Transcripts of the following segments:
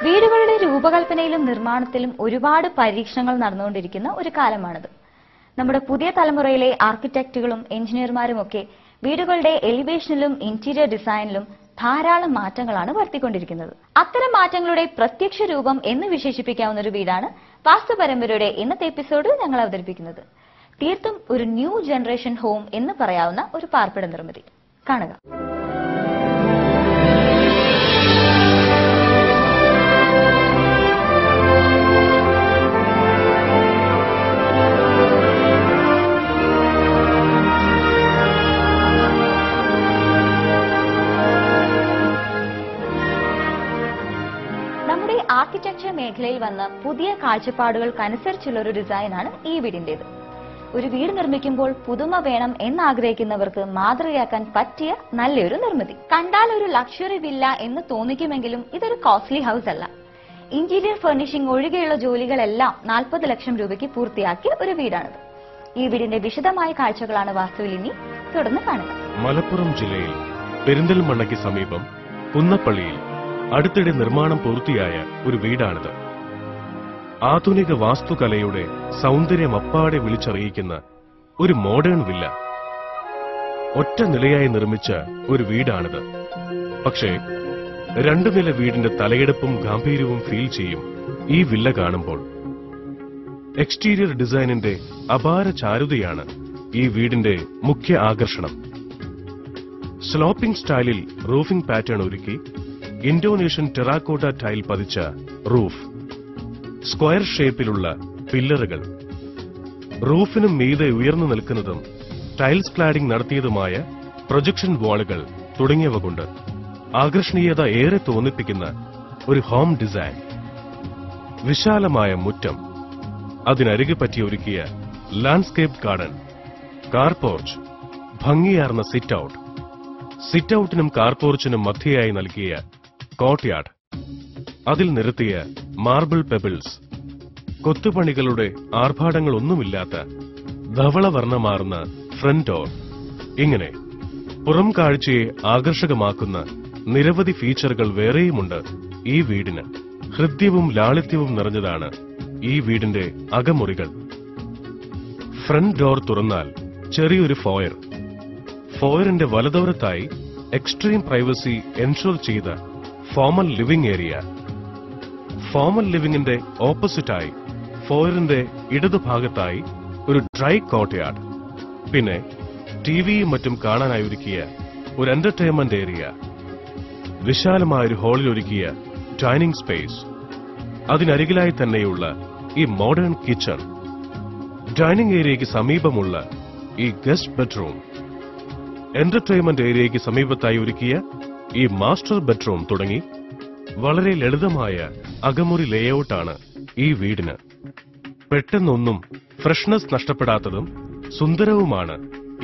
വീടുകളുടെ രൂപകൽപ്പനയിലും നിർമ്മാണത്തിലും ഒരുപാട് പരീക്ഷണങ്ങൾ നടന്നുകൊണ്ടിരിക്കുന്ന ഒരു കാലമാണിത്. നമ്മുടെ പുതിയ തലമുറയിലെ ആർക്കിടെക്റ്റുകളും എഞ്ചിനീയർമാരും ഒക്കെ വീടുകളുടെ എലിവേഷനിലും ഇന്റീരിയർ ഡിസൈനിലും ധാരാളം മാറ്റങ്ങളാണ് വരുത്തിക്കൊണ്ടിരിക്കുന്നത്. അത്തരം മാറ്റങ്ങളുടെ പ്രത്യക്ഷ രൂപം എന്ന് വിശേഷിപ്പിക്കാവുന്ന ഒരു വീടാണ് വാസ്തു പരമ്പരയുടെ ഇന്നത്തെ എപ്പിസോഡ് ഞങ്ങൾ അവതരിപ്പിക്കുന്നത്. തീർത്തും ഒരു ന്യൂ ജനറേഷൻ ഹോം എന്ന് പറയാവുന്ന ഒരു പാർപ്പിട നിർമ്മിതി കാണുക. നമ്മുടെ ആർക്കിടെക്ചർ മേഖലയിൽ വന്ന പുതിയ കാഴ്ചപ്പാടുകൾക്കനുസരിച്ചുള്ള ഒരു ഡിസൈനാണ് ഈ വീടിന്റേത്. ഒരു വീട് നിർമ്മിക്കുമ്പോൾ പുതുമ വേണം എന്നാഗ്രഹിക്കുന്നവർക്ക് മാതൃകയാക്കാൻ പറ്റിയ നല്ലൊരു നിർമ്മിതി. കണ്ടാൽ ഒരു ലക്ഷറി വില്ല എന്ന് തോന്നിക്കുമെങ്കിലും ഇതൊരു കോസ്റ്റ്ലി ഹൗസ് അല്ല. ഇന്റീരിയർ ഫർണിഷിംഗ് ഒഴികെയുള്ള ജോലികളെല്ലാം 40 ലക്ഷം രൂപയ്ക്ക് പൂർത്തിയാക്കിയ ഒരു വീടാണിത്. ഈ വീടിന്റെ വിശദമായ കാഴ്ചകളാണ് വാസ്തുവിൽ ഇനി തുടർന്ന് കാണുക. മലപ്പുറം ജില്ലയിൽ പെരിന്തൽമണ്ണയ്ക്ക് സമീപം കുന്നപ്പള്ളിയിൽ അടുത്തിടെ നിർമ്മാണം പൂർത്തിയായ ഒരു വീടാണിത്. ആധുനിക വാസ്തുകലയുടെ സൗന്ദര്യം അപ്പാടെ വിളിച്ചറിയിക്കുന്ന ഒരു മോഡേൺ വില്ല. ഒറ്റ നിലയായി നിർമ്മിച്ച ഒരു വീടാണിത്. പക്ഷേ 2 നില വീടിന്റെ തലയെടുപ്പും ഗാംഭീര്യവും ഫീൽ ചെയ്യും ഈ വില്ല കാണുമ്പോൾ. എക്സ്റ്റീരിയർ ഡിസൈനിന്റെ അപാര ചാരുതയാണ് ഈ വീടിന്റെ മുഖ്യ ആകർഷണം. സ്ലോപ്പിംഗ് സ്റ്റൈലിൽ റൂഫിംഗ് പാറ്റേൺ ഒരുക്കി ഇന്തോനേഷ്യൻ ടെറാക്കോട്ട ടൈൽ പതിച്ച റൂഫ്, സ്ക്വയർ ഷേപ്പിലുള്ള പില്ലറുകൾ, റൂഫിനും മീതെ ഉയർന്നു നിൽക്കുന്നതും ടൈൽസ് ക്ലാഡിംഗ് നടത്തിയതുമായ പ്രൊജക്ഷൻ വാളുകൾ തുടങ്ങിയവ കൊണ്ട് ആകർഷണീയത ഏറെ തോന്നിപ്പിക്കുന്ന ഒരു ഹോം ഡിസൈൻ. വിശാലമായ മുറ്റം, അതിനരികെ പറ്റി ഒരുക്കിയ ലാൻഡ്സ്കേപ്പ് ഗാർഡൻ, കാർപോർച്ച്, ഭംഗിയാർന്ന സിറ്റ് ഔട്ട്, സിറ്റ് ഔട്ടിനും കാർപോർച്ചിനും മധ്യയായി നൽകിയ കോർട്ട്യാർഡ്, അതിൽ നിരത്തിയ മാർബിൾ പെബിൾസ്, കൊത്തുപണികളുടെ ആർഭാടങ്ങളൊന്നുമില്ലാത്ത ധവളവർണ്ണമാർന്ന ഫ്രണ്ട് ഡോർ. ഇങ്ങനെ പുറം കാഴ്ചയെ ആകർഷകമാക്കുന്ന നിരവധി ഫീച്ചറുകൾ വേറെയുമുണ്ട് ഈ വീടിന്. ഹൃദ്യവും ലാളിത്യവും നിറഞ്ഞതാണ് ഈ വീടിന്റെ അകമുറികൾ. ഫ്രണ്ട് ഡോർ തുറന്നാൽ ചെറിയൊരു ഫോയർ. ഫോയറിന്റെ വലതോരത്തായി എക്സ്ട്രീം പ്രൈവസി എൻഷുർ ചെയ്ത ഫോമൽ ലിവിംഗ് ഏരിയ. ഫോമൽ ലിവിംഗിന്റെ ഓപ്പോസിറ്റായി ഫോയറിന്റെ ഇടതുഭാഗത്തായി ഒരു ഡ്രൈ കോർട്ട്യാർഡ്. പിന്നെ ടിവിയും മറ്റും കാണാനായി ഒരുക്കിയ ഒരു എന്റർടൈൻമെന്റ് ഏരിയ. വിശാലമായൊരു ഹാളിൽ ഒരുക്കിയ ഡൈനിങ് സ്പേസ്. അതിനരികിലായി തന്നെയുള്ള ഈ മോഡേൺ കിച്ചൺ. ഡൈനിങ് ഏരിയയ്ക്ക് സമീപമുള്ള ഈ ഗസ്റ്റ് ബെഡ്റൂം. എന്റർടൈൻമെന്റ് ഏരിയയ്ക്ക് സമീപത്തായി ഒരുക്കിയ ഈ മാസ്റ്റർ ബെഡ്റൂം തുടങ്ങി വളരെ ലളിതമായ അകമുറി ലേഔട്ടാണ് ഈ വീടിന്. പെട്ടെന്നൊന്നും ഫ്രഷ്നെസ് നഷ്ടപ്പെടാത്തതും സുന്ദരവുമാണ്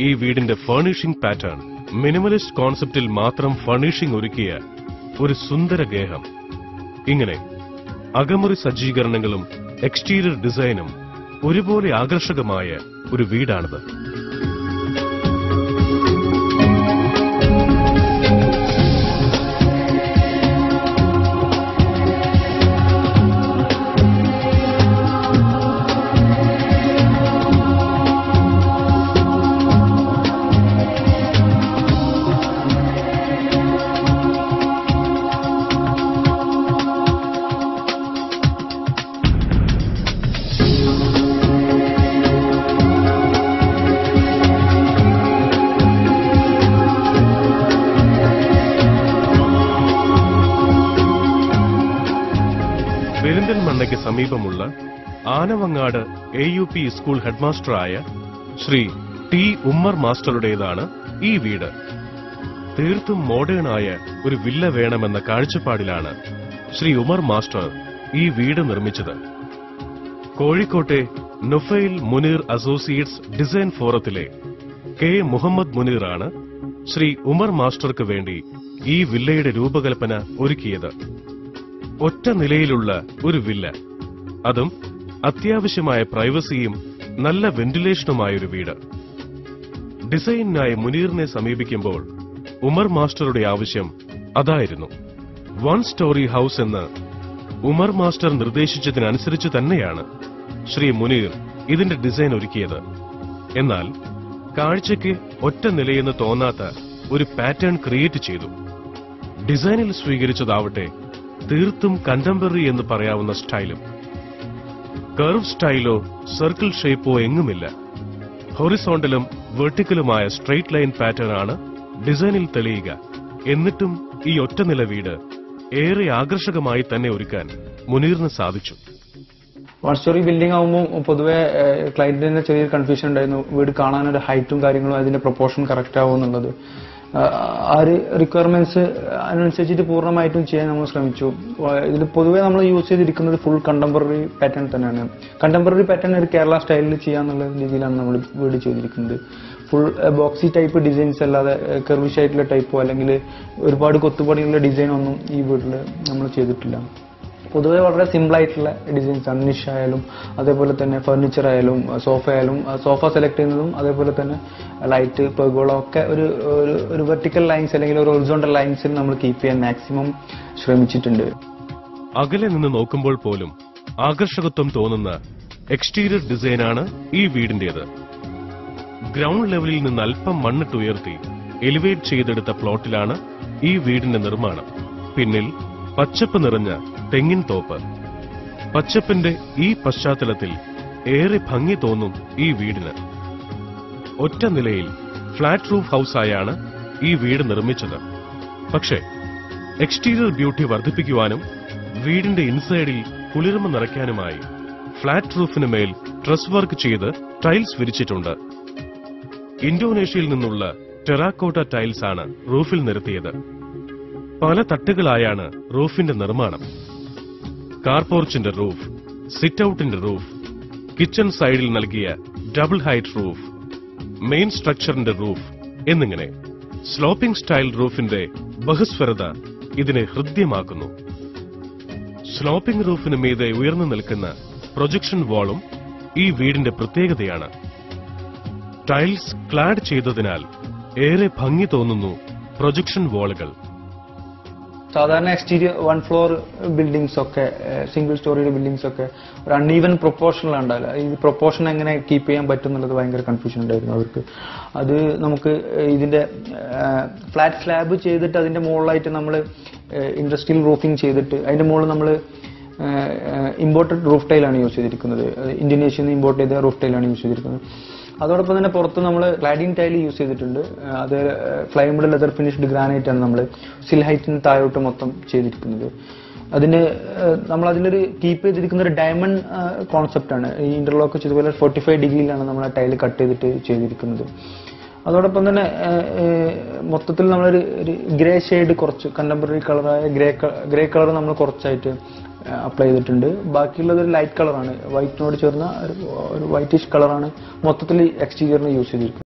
ഈ വീടിന്റെ ഫർണിഷിംഗ് പാറ്റേൺ. മിനിമലിസ്റ്റ് കോൺസെപ്റ്റിൽ മാത്രം ഫർണിഷിംഗ് ഒരുക്കിയ ഒരു സുന്ദര ഗേഹം. ഇങ്ങനെ അകമുറി സജ്ജീകരണങ്ങളും എക്സ്റ്റീരിയർ ഡിസൈനും ഒരുപോലെ ആകർഷകമായ ഒരു വീടാണിത്. പെരിന്തൽമണ്ണയ്ക്ക് സമീപമുള്ള ആനവങ്ങാട് AUP സ്കൂൾ ഹെഡ്മാസ്റ്ററായ ശ്രീ ടി ഉമ്മർ മാസ്റ്ററുടേതാണ് ഈ വീട്. തീർത്തും മോഡേണായ ഒരു വില്ല വേണമെന്ന കാഴ്ചപ്പാടിലാണ് ശ്രീ ഉമർ മാസ്റ്റർ ഈ വീട് നിർമ്മിച്ചത്. കോഴിക്കോട്ടെ നുഫൈൽ മുനീർ അസോസിയേറ്റ്സ് ഡിസൈൻ ഫോറത്തിലെ കെ മുഹമ്മദ് മുനീറാണ് ശ്രീ ഉമർ മാസ്റ്റർക്ക് വേണ്ടി ഈ വില്ലയുടെ രൂപകൽപ്പന ഒരുക്കിയത്. ഒറ്റ നിലയിലുള്ള ഒരു വില്ല, അതും അത്യാവശ്യമായ പ്രൈവസിയും നല്ല വെന്റിലേഷനുമായൊരു വീട്. ഡിസൈനിനായി മുനീറിനെ സമീപിക്കുമ്പോൾ ഉമർ മാസ്റ്ററുടെ ആവശ്യം അതായിരുന്നു. 1 സ്റ്റോറി ഹൌസ് എന്ന് ഉമർ മാസ്റ്റർ നിർദ്ദേശിച്ചതിനനുസരിച്ച് തന്നെയാണ് ശ്രീ മുനീർ ഇതിന്റെ ഡിസൈൻ ഒരുക്കിയത്. എന്നാൽ കാഴ്ചയ്ക്ക് ഒറ്റ നിലയെന്ന് തോന്നാത്ത ഒരു പാറ്റേൺ ക്രിയേറ്റ് ചെയ്തു. ഡിസൈനിൽ സ്വീകരിച്ചതാവട്ടെ തീർത്തും കണ്ടംപററി എന്ന് പറയാവുന്ന സ്റ്റൈലും. കർവ് സ്റ്റൈലോ സർക്കിൾ ഷേപ്പോ എങ്ങുമില്ല. ഹൊറിസോണ്ടലും വെർട്ടിക്കലുമായ സ്ട്രെയിറ്റ് ലൈൻ പാറ്റേൺ ആണ് ഡിസൈനിൽ തെളിയുക. എന്നിട്ടും ഈ ഒറ്റനില വീട് ഏറെ ആകർഷകമായി തന്നെ ഒരുക്കാൻ മുനീറിന് സാധിച്ചു. 1 സ്റ്റോറി ബിൽഡിംഗ് ആകുമ്പോൾ പൊതുവെ ക്ലയന്റിന് ചെറിയൊരു കൺഫ്യൂഷൻ ഉണ്ടായിരുന്നു. വീട് കാണാനൊരു ഹൈറ്റും കാര്യങ്ങളും അതിന്റെ പ്രൊപ്പോർഷൻ കറക്റ്റ് ആവും എന്നുള്ളത്. ആ ഒരു റിക്വയർമെന്റ്സ് അതിനനുസരിച്ചിട്ട് പൂർണ്ണമായിട്ടും ചെയ്യാൻ നമ്മൾ ശ്രമിച്ചു. ഇതിൽ പൊതുവെ നമ്മൾ യൂസ് ചെയ്തിരിക്കുന്നത് ഫുൾ കണ്ടംപററി പാറ്റേൺ തന്നെയാണ്. കണ്ടംപററി പാറ്റേൺ ഒരു കേരള സ്റ്റൈലിൽ ചെയ്യാന്നുള്ള രീതിയിലാണ് നമ്മൾ വീട് ചെയ്തിരിക്കുന്നത്. ഫുൾ ബോക്സി ടൈപ്പ് ഡിസൈൻസ് അല്ലാതെ കർവിഷ് ആയിട്ടുള്ള ടൈപ്പോ അല്ലെങ്കിൽ ഒരുപാട് കൊത്തുപണിയുള്ള ഡിസൈൻ ഒന്നും ഈ വീട്ടിൽ നമ്മൾ ചെയ്തിട്ടില്ല. പൊതുവെ വളരെ സിമ്പിൾ ആയിട്ടുള്ള ഡിസൈൻസ് ആണ്. നിഷ് ആയാലും അതേപോലെ തന്നെ ഫർണിച്ചർ ആയാലും സോഫ സെലക്ട് ചെയ്യുന്നതും അതേപോലെ തന്നെ ലൈറ്റ് പെർഗോള ഒക്കെ ഒരു വെർട്ടിക്കൽ ലൈൻസ് അല്ലെങ്കിൽ ഒരു ഹൊറിസോണ്ടൽ ലൈൻസിൽ നമ്മൾ കീപ്പ് ചെയ്യാൻ മാക്സിമം ശ്രമിച്ചിട്ടുണ്ട്. അകലെ നിന്ന് നോക്കുമ്പോൾ പോലും ആകർഷകത്വം തോന്നുന്ന എക്സ്റ്റീരിയർ ഡിസൈനാണ് ഈ വീടിന്റേത്. ഗ്രൗണ്ട് ലെവലിൽ നിന്ന് അല്പം മണ്ണിട്ടുയർത്തി എലിവേറ്റ് ചെയ്തെടുത്ത പ്ലോട്ടിലാണ് ഈ വീടിന്റെ നിർമ്മാണം. പിന്നിൽ പച്ചപ്പ് നിറഞ്ഞ തെങ്ങിൻ തോപ്പ്. പച്ചപ്പിന്റെ ഈ പശ്ചാത്തലത്തിൽ ഏറെ ഭംഗി തോന്നും ഈ വീടിന്. ഒറ്റ നിലയിൽ ഫ്ലാറ്റ് റൂഫ് ഹൌസായാണ് ഈ വീട് നിർമ്മിച്ചത്. പക്ഷേ എക്സ്റ്റീരിയർ ബ്യൂട്ടി വർദ്ധിപ്പിക്കുവാനും വീടിന്റെ ഇൻസൈഡിൽ കുളിർമ നിറയ്ക്കാനുമായി ഫ്ലാറ്റ് റൂഫിന് മേൽ ട്രസ് വർക്ക് ചെയ്ത് ടൈൽസ് വിരിച്ചിട്ടുണ്ട്. ഇന്തോനേഷ്യയിൽ നിന്നുള്ള ടെറാക്കോട്ട ടൈൽസ് ആണ് റൂഫിൽ നിരത്തിയത്. പല തട്ടുകളായാണ് റൂഫിന്റെ നിർമ്മാണം. കാർപോർച്ചിന്റെ റൂഫ്, സിറ്റ് ഔട്ടിന്റെ റൂഫ്, കിച്ചൺ സൈഡിൽ നൽകിയ ഡബിൾ ഹൈറ്റ് റൂഫ്, മെയിൻ സ്ട്രക്ചറിന്റെ റൂഫ് എന്നിങ്ങനെ സ്ലോപ്പിംഗ് സ്റ്റൈൽ റൂഫിന്റെ ബഹുസ്വരത ഇതിനെ ഹൃദ്യമാക്കുന്നു. സ്ലോപ്പിംഗ് റൂഫിന് മീതെ ഉയർന്നു നിൽക്കുന്ന പ്രൊജക്ഷൻ വാളും ഈ വീടിന്റെ പ്രത്യേകതയാണ്. ടൈൽസ് ക്ലാഡ് ചെയ്തതിനാൽ ഏറെ ഭംഗി തോന്നുന്നു പ്രൊജക്ഷൻ വാളുകൾ. സാധാരണ എക്സ്റ്റീരിയർ 1 ഫ്ലോർ ബിൽഡിംഗ്സ് ഒക്കെ സിംഗിൾ സ്റ്റോറിയുടെ ബിൽഡിംഗ്സ് ഒക്കെ ഒരു അൺഈവൻ പ്രൊപ്പോർഷനിലാണ് ഉണ്ടാവില്ല. ഈ പ്രൊപ്പോർഷൻ എങ്ങനെ കീപ്പ് ചെയ്യാൻ പറ്റും എന്നുള്ളത് ഭയങ്കര കൺഫ്യൂഷൻ ഉണ്ടായിരുന്നു അവർക്ക്. അത് നമുക്ക് ഇതിന്റെ ഫ്ലാറ്റ് സ്ലാബ് ചെയ്തിട്ട് അതിന്റെ മുകളിലായിട്ട് നമ്മൾ ഇൻഡസ്ട്രിയൽ റൂഫിംഗ് ചെയ്തിട്ട് അതിന്റെ മുകളിൽ നമ്മൾ ഇമ്പോർട്ടഡ് റൂഫ് ടൈലാണ് യൂസ് ചെയ്തിരിക്കുന്നത്. ഇന്തോനേഷ്യയിൽ നിന്ന് ഇമ്പോർട്ട് ചെയ്ത റൂഫ് ടൈലാണ് യൂസ് ചെയ്തിരിക്കുന്നത്. അതോടൊപ്പം തന്നെ പുറത്ത് നമ്മൾ ക്ലാഡിംഗ് ടൈൽ യൂസ് ചെയ്തിട്ടുണ്ട്. അത് ഫ്ലൈംഡ് ലെതർ ഫിനിഷ്ഡ് ഗ്രാനൈറ്റ് ആണ് നമ്മൾ സിൽ ഹൈറ്റിന് താഴോട്ട് മൊത്തം ചെയ്തിരിക്കുന്നത്. അതിന് നമ്മൾ അതിലൊരു കീപ്പ് ചെയ്തിരിക്കുന്ന ഒരു ഡയമണ്ട് കോൺസെപ്റ്റ് ആണ്. ഈ ഇന്റർലോക്ക് ചെയ്തതുപോലെ 45 ഡിഗ്രിയിലാണ് നമ്മൾ ആ ടൈൽ കട്ട് ചെയ്തിട്ട് ചെയ്തിരിക്കുന്നത്. അതോടൊപ്പം തന്നെ മൊത്തത്തിൽ നമ്മളൊരു ഗ്രേ ഷെയ്ഡ് കുറച്ച് കണ്ടംപററി കളറായ ഗ്രേ കളർ നമ്മൾ കുറച്ചായിട്ട് അപ്ലൈ ചെയ്തിട്ടുണ്ട്. ബാക്കിയുള്ളത് ഒരു ലൈറ്റ് കളറാണ്. വൈറ്റിനോട് ചേർന്ന ഒരു വൈറ്റിഷ് കളറാണ് മൊത്തത്തിൽ എക്സ്റ്റീരിയറിന് യൂസ് ചെയ്തിരിക്കുന്നത്.